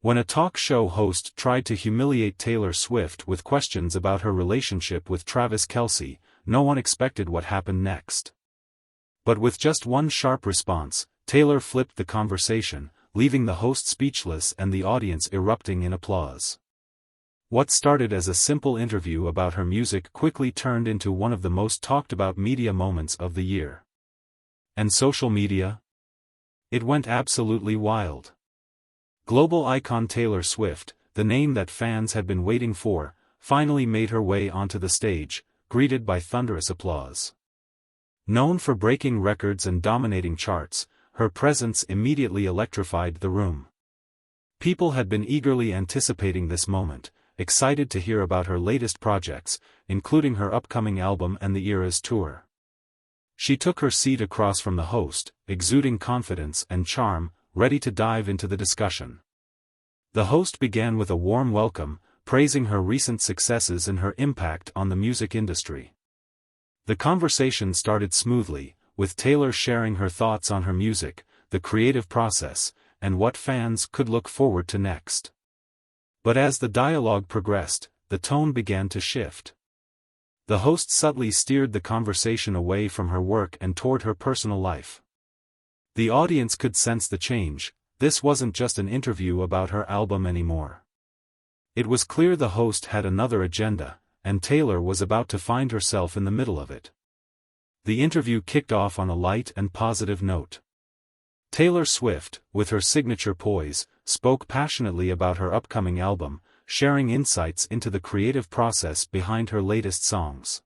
When a talk show host tried to humiliate Taylor Swift with questions about her relationship with Travis Kelce, no one expected what happened next. But with just one sharp response, Taylor flipped the conversation, leaving the host speechless and the audience erupting in applause. What started as a simple interview about her music quickly turned into one of the most talked-about media moments of the year. And social media? It went absolutely wild. Global icon Taylor Swift, the name that fans had been waiting for, finally made her way onto the stage, greeted by thunderous applause. Known for breaking records and dominating charts, her presence immediately electrified the room. People had been eagerly anticipating this moment, excited to hear about her latest projects, including her upcoming album and the Eras tour. She took her seat across from the host, exuding confidence and charm, ready to dive into the discussion. The host began with a warm welcome, praising her recent successes and her impact on the music industry. The conversation started smoothly, with Taylor sharing her thoughts on her music, the creative process, and what fans could look forward to next. But as the dialogue progressed, the tone began to shift. The host subtly steered the conversation away from her work and toward her personal life. The audience could sense the change. This wasn't just an interview about her album anymore. It was clear the host had another agenda, and Taylor was about to find herself in the middle of it. The interview kicked off on a light and positive note. Taylor Swift, with her signature poise, spoke passionately about her upcoming album, sharing insights into the creative process behind her latest songs.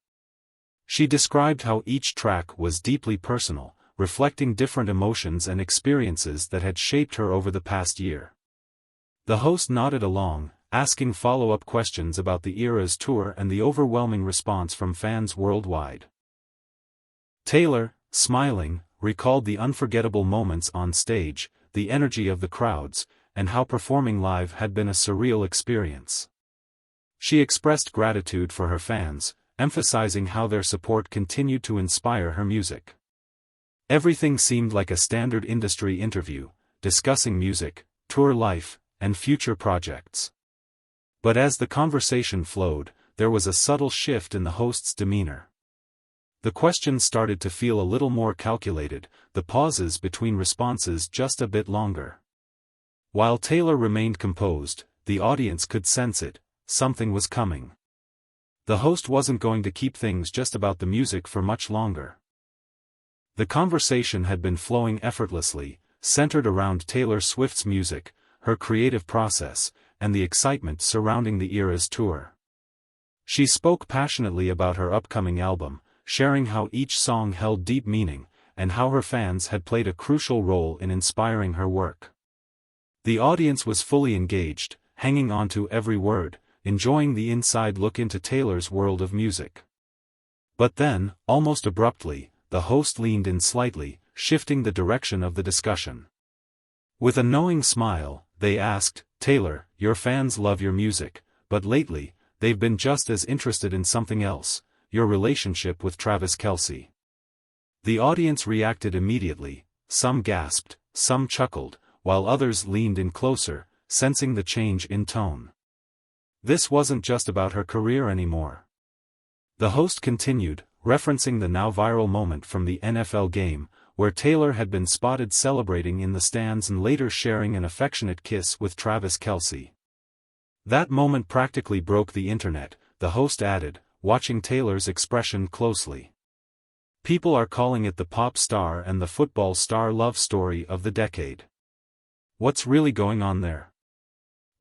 She described how each track was deeply personal, reflecting different emotions and experiences that had shaped her over the past year. The host nodded along, asking follow-up questions about the Eras tour and the overwhelming response from fans worldwide. Taylor, smiling, recalled the unforgettable moments on stage, the energy of the crowds, and how performing live had been a surreal experience. She expressed gratitude for her fans, emphasizing how their support continued to inspire her music. Everything seemed like a standard industry interview, discussing music, tour life, and future projects. But as the conversation flowed, there was a subtle shift in the host's demeanor. The questions started to feel a little more calculated, the pauses between responses just a bit longer. While Taylor remained composed, the audience could sense it, something was coming. The host wasn't going to keep things just about the music for much longer. The conversation had been flowing effortlessly, centered around Taylor Swift's music, her creative process, and the excitement surrounding the Eras tour. She spoke passionately about her upcoming album, sharing how each song held deep meaning, and how her fans had played a crucial role in inspiring her work. The audience was fully engaged, hanging on to every word, enjoying the inside look into Taylor's world of music. But then, almost abruptly, the host leaned in slightly, shifting the direction of the discussion. With a knowing smile, they asked, "Taylor, your fans love your music, but lately, they've been just as interested in something else, your relationship with Travis Kelce." The audience reacted immediately, some gasped, some chuckled, while others leaned in closer, sensing the change in tone. This wasn't just about her career anymore. The host continued, referencing the now viral moment from the NFL game, where Taylor had been spotted celebrating in the stands and later sharing an affectionate kiss with Travis Kelce. That moment practically broke the internet, the host added, watching Taylor's expression closely. People are calling it the pop star and the football star love story of the decade. What's really going on there?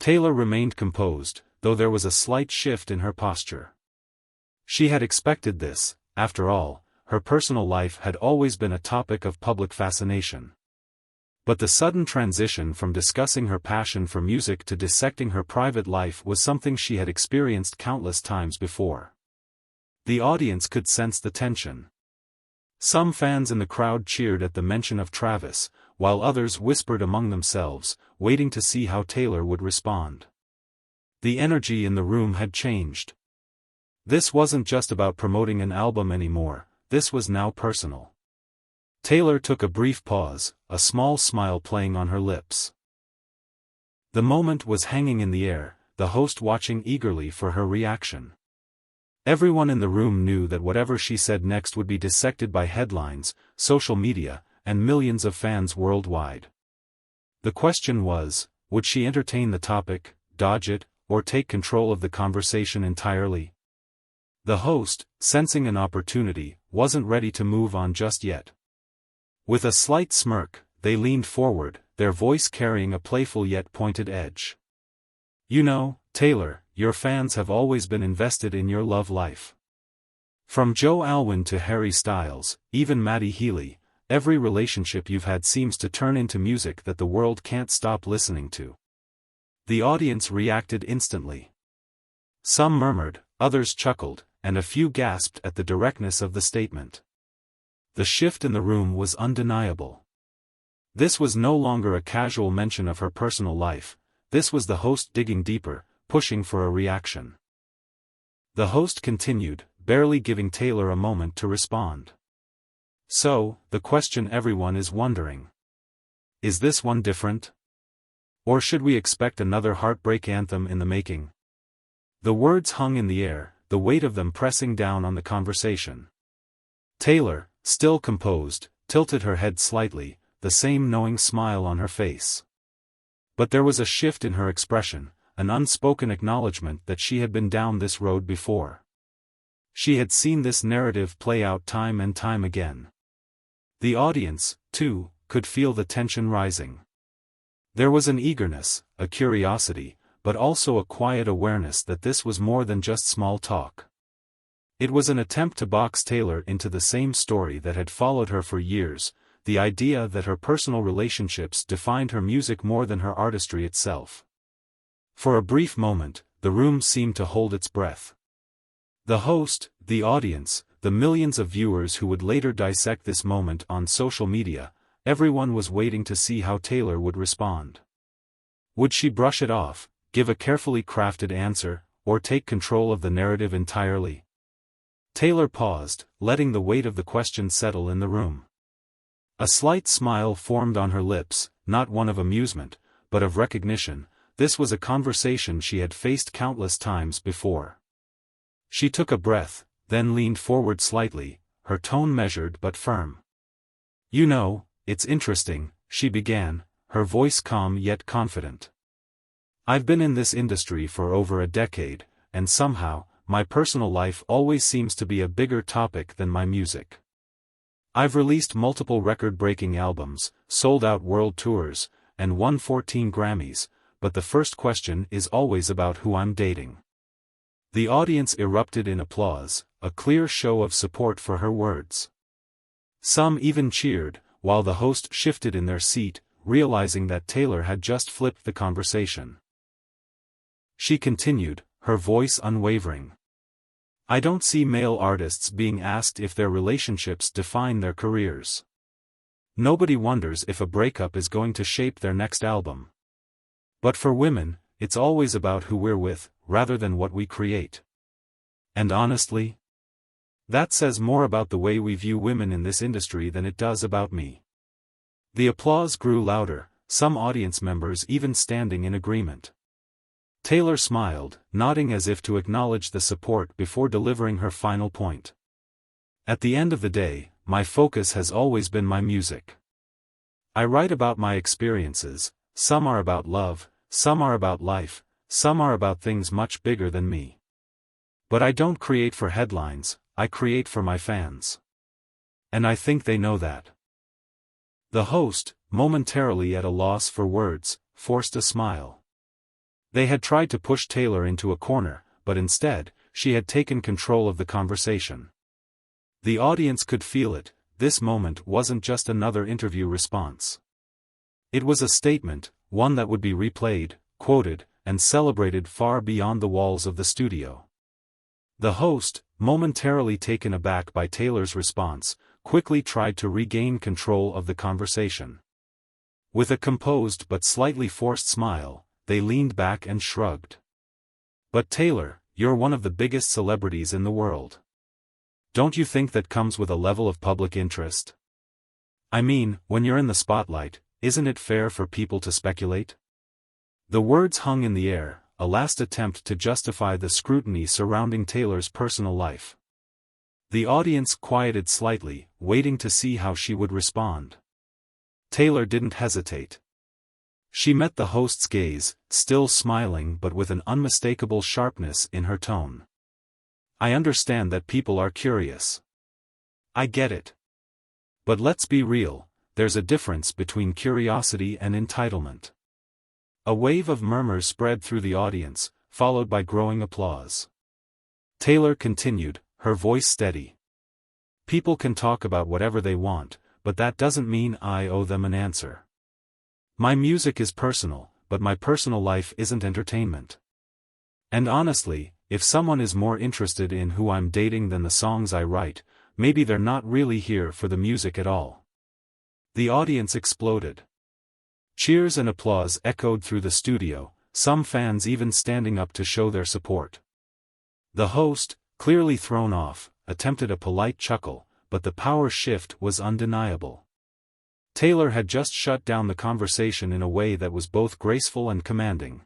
Taylor remained composed, though there was a slight shift in her posture. She had expected this. After all, her personal life had always been a topic of public fascination. But the sudden transition from discussing her passion for music to dissecting her private life was something she had experienced countless times before. The audience could sense the tension. Some fans in the crowd cheered at the mention of Travis, while others whispered among themselves, waiting to see how Taylor would respond. The energy in the room had changed. This wasn't just about promoting an album anymore, this was now personal. Taylor took a brief pause, a small smile playing on her lips. The moment was hanging in the air, the host watching eagerly for her reaction. Everyone in the room knew that whatever she said next would be dissected by headlines, social media, and millions of fans worldwide. The question was, would she entertain the topic, dodge it, or take control of the conversation entirely? The host, sensing an opportunity, wasn't ready to move on just yet. With a slight smirk, they leaned forward, their voice carrying a playful yet pointed edge. "You know, Taylor, your fans have always been invested in your love life. From Joe Alwyn to Harry Styles, even Maddie Healy, every relationship you've had seems to turn into music that the world can't stop listening to." The audience reacted instantly. Some murmured, others chuckled, and a few gasped at the directness of the statement. The shift in the room was undeniable. This was no longer a casual mention of her personal life, this was the host digging deeper, pushing for a reaction. The host continued, barely giving Taylor a moment to respond. "So, the question everyone is wondering. Is this one different? Or should we expect another heartbreak anthem in the making?" The words hung in the air, the weight of them pressing down on the conversation. Taylor, still composed, tilted her head slightly, the same knowing smile on her face. But there was a shift in her expression, an unspoken acknowledgement that she had been down this road before. She had seen this narrative play out time and time again. The audience, too, could feel the tension rising. There was an eagerness, a curiosity, but also a quiet awareness that this was more than just small talk. It was an attempt to box Taylor into the same story that had followed her for years, the idea that her personal relationships defined her music more than her artistry itself. For a brief moment, the room seemed to hold its breath. The host, the audience, the millions of viewers who would later dissect this moment on social media, everyone was waiting to see how Taylor would respond. Would she brush it off, give a carefully crafted answer, or take control of the narrative entirely? Taylor paused, letting the weight of the question settle in the room. A slight smile formed on her lips, not one of amusement, but of recognition. This was a conversation she had faced countless times before. She took a breath, then leaned forward slightly, her tone measured but firm. "You know, it's interesting," she began, her voice calm yet confident. "I've been in this industry for over a decade, and somehow, my personal life always seems to be a bigger topic than my music. I've released multiple record-breaking albums, sold out world tours, and won 14 Grammys, but the first question is always about who I'm dating." The audience erupted in applause, a clear show of support for her words. Some even cheered, while the host shifted in their seat, realizing that Taylor had just flipped the conversation. She continued, her voice unwavering. "I don't see male artists being asked if their relationships define their careers. Nobody wonders if a breakup is going to shape their next album. But for women, it's always about who we're with, rather than what we create. And honestly, that says more about the way we view women in this industry than it does about me." The applause grew louder, some audience members even standing in agreement. Taylor smiled, nodding as if to acknowledge the support before delivering her final point. "At the end of the day, my focus has always been my music. I write about my experiences, some are about love, some are about life, some are about things much bigger than me. But I don't create for headlines, I create for my fans. And I think they know that." The host, momentarily at a loss for words, forced a smile. They had tried to push Taylor into a corner, but instead, she had taken control of the conversation. The audience could feel it, this moment wasn't just another interview response. It was a statement, one that would be replayed, quoted, and celebrated far beyond the walls of the studio. The host, momentarily taken aback by Taylor's response, quickly tried to regain control of the conversation. With a composed but slightly forced smile, they leaned back and shrugged. "But Taylor, you're one of the biggest celebrities in the world. Don't you think that comes with a level of public interest? I mean, when you're in the spotlight, isn't it fair for people to speculate?" The words hung in the air, a last attempt to justify the scrutiny surrounding Taylor's personal life. The audience quieted slightly, waiting to see how she would respond. Taylor didn't hesitate. She met the host's gaze, still smiling but with an unmistakable sharpness in her tone. "I understand that people are curious. I get it. But let's be real, there's a difference between curiosity and entitlement." A wave of murmurs spread through the audience, followed by growing applause. Taylor continued, her voice steady. "People can talk about whatever they want, but that doesn't mean I owe them an answer. My music is personal, but my personal life isn't entertainment. And honestly, if someone is more interested in who I'm dating than the songs I write, maybe they're not really here for the music at all." The audience exploded. Cheers and applause echoed through the studio, some fans even standing up to show their support. The host, clearly thrown off, attempted a polite chuckle, but the power shift was undeniable. Taylor had just shut down the conversation in a way that was both graceful and commanding.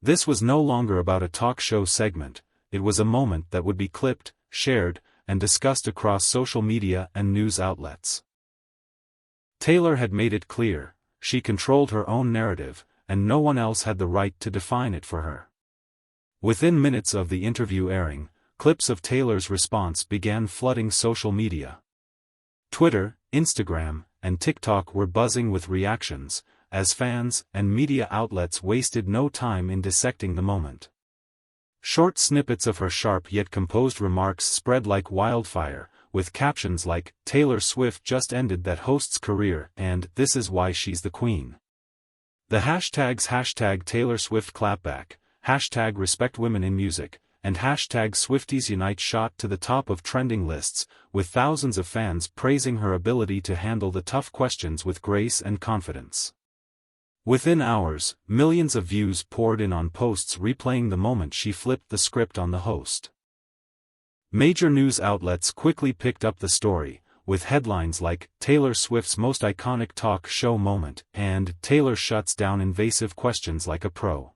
This was no longer about a talk show segment, it was a moment that would be clipped, shared, and discussed across social media and news outlets. Taylor had made it clear, she controlled her own narrative, and no one else had the right to define it for her. Within minutes of the interview airing, clips of Taylor's response began flooding social media. Twitter, Instagram, and TikTok were buzzing with reactions, as fans and media outlets wasted no time in dissecting the moment. Short snippets of her sharp yet composed remarks spread like wildfire, with captions like, "Taylor Swift just ended that host's career," and "This is why she's the queen." The hashtags #Taylor Swift clapback, #respect women in music, and #Swifties Unite shot to the top of trending lists, with thousands of fans praising her ability to handle the tough questions with grace and confidence. Within hours, millions of views poured in on posts replaying the moment she flipped the script on the host. Major news outlets quickly picked up the story, with headlines like, "Taylor Swift's most iconic talk show moment," and "Taylor shuts down invasive questions like a pro."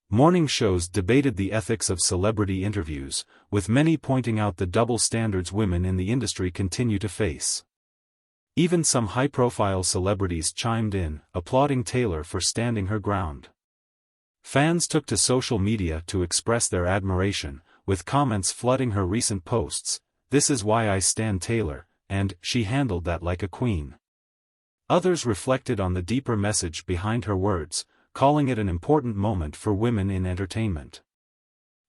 Morning shows debated the ethics of celebrity interviews, with many pointing out the double standards women in the industry continue to face. Even some high-profile celebrities chimed in, applauding Taylor for standing her ground. Fans took to social media to express their admiration, with comments flooding her recent posts, "This is why I stan Taylor," and "She handled that like a queen." Others reflected on the deeper message behind her words, calling it an important moment for women in entertainment.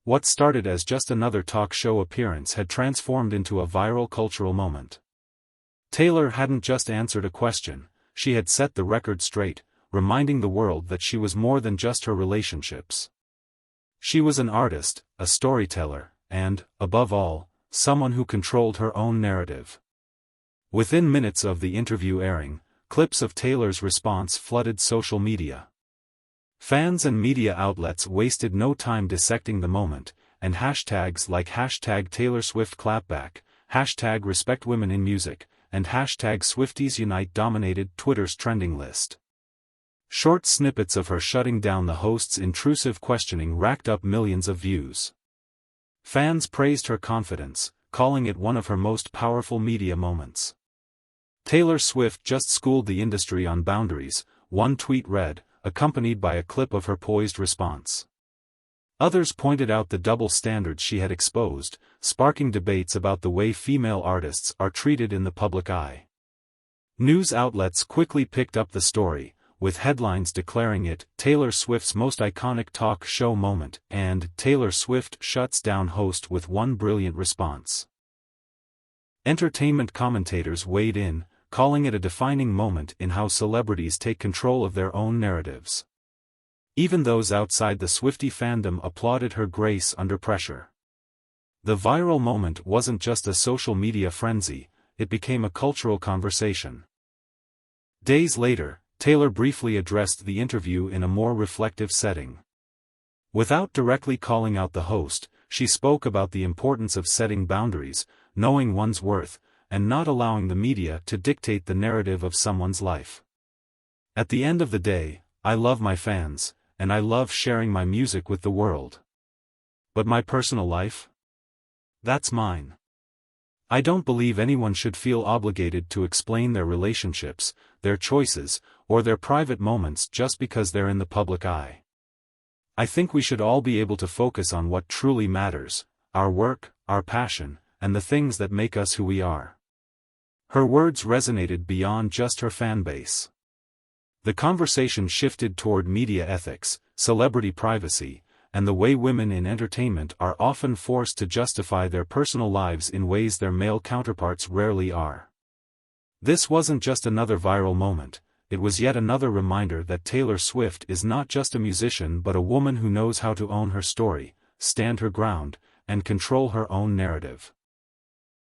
What started as just another talk show appearance had transformed into a viral cultural moment. Taylor hadn't just answered a question, she had set the record straight, reminding the world that she was more than just her relationships. She was an artist, a storyteller, and, above all, someone who controlled her own narrative. Within minutes of the interview airing, clips of Taylor's response flooded social media. Fans and media outlets wasted no time dissecting the moment, and hashtags like #Taylor Swift clapback, #respect women in music, and #Swifties Unite dominated Twitter's trending list. Short snippets of her shutting down the host's intrusive questioning racked up millions of views. Fans praised her confidence, calling it one of her most powerful media moments. "Taylor Swift just schooled the industry on boundaries," one tweet read, accompanied by a clip of her poised response. Others pointed out the double standards she had exposed, sparking debates about the way female artists are treated in the public eye. News outlets quickly picked up the story, with headlines declaring it Taylor Swift's most iconic talk show moment, and Taylor Swift shuts down host with one brilliant response. Entertainment commentators weighed in, calling it a defining moment in how celebrities take control of their own narratives. Even those outside the Swiftie fandom applauded her grace under pressure. The viral moment wasn't just a social media frenzy, it became a cultural conversation. Days later, Taylor briefly addressed the interview in a more reflective setting. Without directly calling out the host, she spoke about the importance of setting boundaries, knowing one's worth, and not allowing the media to dictate the narrative of someone's life. "At the end of the day, I love my fans, and I love sharing my music with the world. But my personal life? That's mine. I don't believe anyone should feel obligated to explain their relationships, their choices, or their private moments just because they're in the public eye. I think we should all be able to focus on what truly matters, our work, our passion, and the things that make us who we are. Her words resonated beyond just her fan base. The conversation shifted toward media ethics, celebrity privacy, and the way women in entertainment are often forced to justify their personal lives in ways their male counterparts rarely are. This wasn't just another viral moment, it was yet another reminder that Taylor Swift is not just a musician but a woman who knows how to own her story, stand her ground, and control her own narrative.